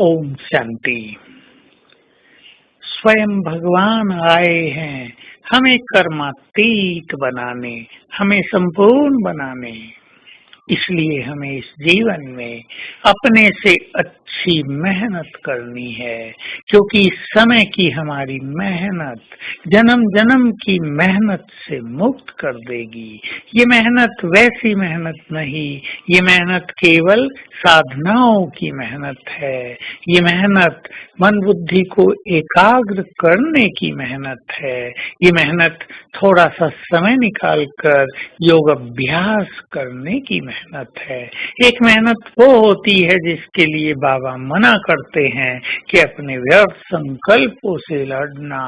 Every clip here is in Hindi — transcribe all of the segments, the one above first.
ओम शांति। स्वयं भगवान आए हैं हमें कर्मातीत बनाने, हमें संपूर्ण बनाने। इसलिए हमें इस जीवन में अपने से अच्छी मेहनत करनी है, क्योंकि इस समय की हमारी मेहनत जन्म जन्म की मेहनत से मुक्त कर देगी। ये मेहनत वैसी मेहनत नहीं, ये मेहनत केवल साधनाओं की मेहनत है। ये मेहनत मन बुद्धि को एकाग्र करने की मेहनत है। ये मेहनत थोड़ा सा समय निकालकर योग अभ्यास करने की मेहनत है। एक मेहनत वो होती है जिसके लिए बाबा मना करते हैं कि अपने व्यर्थ संकल्पों से लड़ना,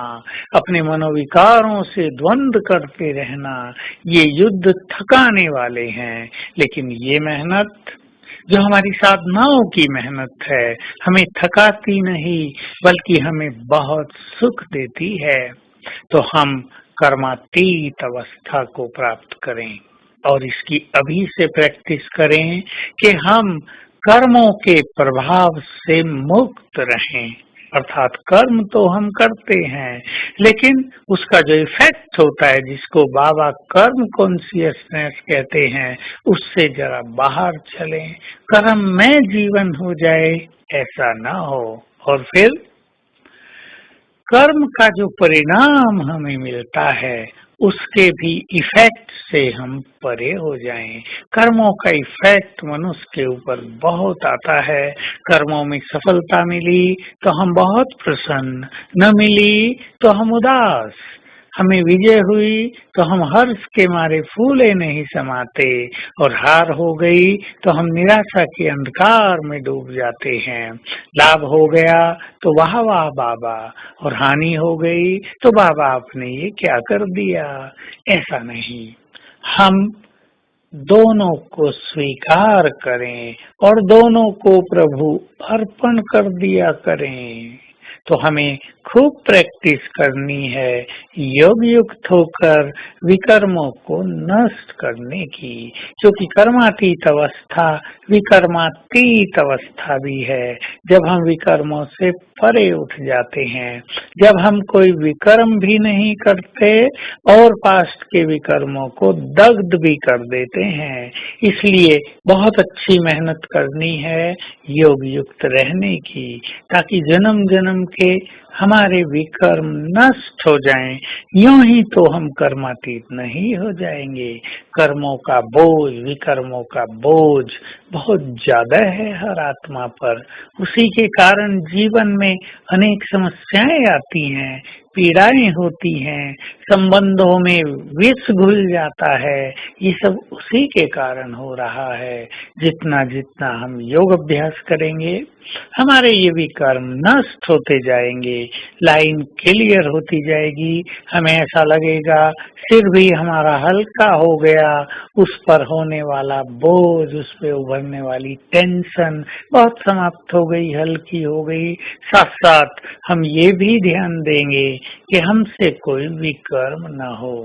अपने मनोविकारों से द्वंद्व करते रहना, ये युद्ध थकाने वाले हैं। लेकिन ये मेहनत जो हमारी साधनाओं की मेहनत है, हमें थकाती नहीं बल्कि हमें बहुत सुख देती है। तो हम कर्मातीत अवस्था को प्राप्त करें और इसकी अभी से प्रैक्टिस करें कि हम कर्मों के प्रभाव से मुक्त रहें। अर्थात कर्म तो हम करते हैं, लेकिन उसका जो इफेक्ट होता है, जिसको बाबा कर्म कॉन्शियसनेस कहते हैं, उससे जरा बाहर चलें। कर्म में जीवन हो जाए ऐसा ना हो, और फिर कर्म का जो परिणाम हमें मिलता है उसके भी इफेक्ट से हम परे हो जाएं। कर्मों का इफेक्ट मनुष्य के ऊपर बहुत आता है। कर्मों में सफलता मिली तो हम बहुत प्रसन्न, न मिली तो हम उदास। हमें विजय हुई तो हम हर्ष के मारे फूले नहीं समाते, और हार हो गई तो हम निराशा के अंधकार में डूब जाते हैं। लाभ हो गया तो वाह वाह बाबा, और हानि हो गई तो बाबा आपने ये क्या कर दिया। ऐसा नहीं, हम दोनों को स्वीकार करें और दोनों को प्रभु अर्पण कर दिया करें। तो हमें खूब प्रैक्टिस करनी है योग युक्त होकर विकर्मों को नष्ट करने की, क्योंकि कर्मातीत अवस्था विकर्मातीत अवस्था भी है। जब हम विकर्मों से परे उठ जाते हैं, जब हम कोई विकर्म भी नहीं करते और पास्ट के विकर्मों को दग्ध भी कर देते हैं। इसलिए बहुत अच्छी मेहनत करनी है योग युक्त रहने की, ताकि जन्म जन्म के हमारे विकर्म नष्ट हो जाएं। यूं ही तो हम कर्मातीत नहीं हो जाएंगे। कर्मों का बोझ, विकर्मों का बोझ बहुत ज्यादा है हर आत्मा पर। उसी के कारण जीवन में अनेक समस्याएं आती हैं, पीड़ाएं होती हैं, संबंधों में विष घुल जाता है। ये सब उसी के कारण हो रहा है। जितना जितना हम योग अभ्यास करेंगे, हमारे ये विकर्म नष्ट होते जाएंगे, लाइन क्लियर होती जाएगी। हमें ऐसा लगेगा सिर भी हमारा हल्का हो गया, उस पर होने वाला बोझ, उस पे उभरने वाली टेंशन बहुत समाप्त हो गई, हल्की हो गई। साथ साथ हम ये भी ध्यान देंगे कि हमसे कोई विकर्म न हो।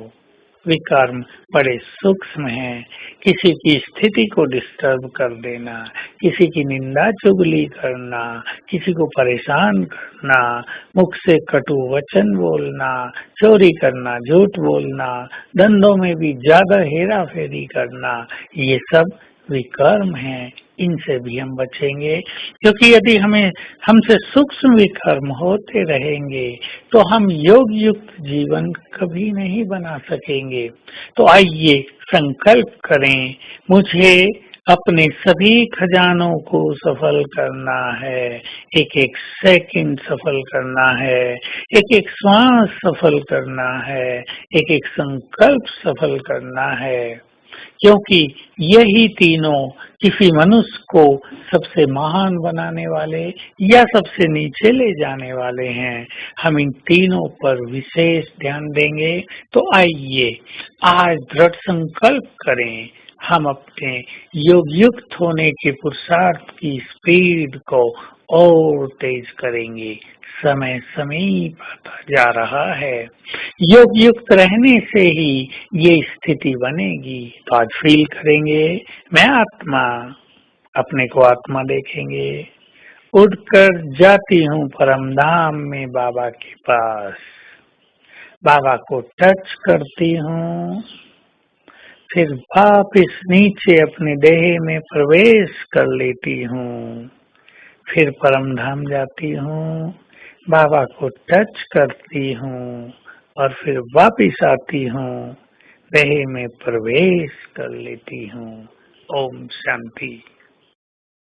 विकर्म बड़े सूक्ष्म हैं। किसी की स्थिति को डिस्टर्ब कर देना, किसी की निंदा चुगली करना, किसी को परेशान करना, मुख से कटु वचन बोलना, चोरी करना, झूठ बोलना, धंधों में भी ज्यादा हेरा फेरी करना, ये सब विकर्म हैं। इनसे भी हम बचेंगे, क्योंकि यदि हमसे सूक्ष्म विकर्म होते रहेंगे तो हम योग युक्त जीवन कभी नहीं बना सकेंगे। तो आइए संकल्प करें, मुझे अपने सभी खजानों को सफल करना है। एक एक सेकंड सफल करना है, एक एक श्वास सफल करना है, एक एक संकल्प सफल करना है, क्योंकि यही तीनों किसी मनुष्य को सबसे महान बनाने वाले या सबसे नीचे ले जाने वाले हैं। हम इन तीनों पर विशेष ध्यान देंगे। तो आइए आज दृढ़ संकल्प करें, हम अपने योग युक्त होने के पुरुषार्थ की स्पीड को और तेज करेंगे। समय समीप आता जा रहा है। योग युक्त रहने से ही ये स्थिति बनेगी। तो आज फील करेंगे, मैं आत्मा, अपने को आत्मा देखेंगे, उड़कर जाती हूँ परम धाम में बाबा के पास, बाबा को टच करती हूँ, फिर वापिस नीचे अपने देह में प्रवेश कर लेती हूँ, फिर परम धाम जाती हूँ, बाबा को टच करती हूँ और फिर वापिस आती हूँ, देह में प्रवेश कर लेती हूँ। ओम शांति।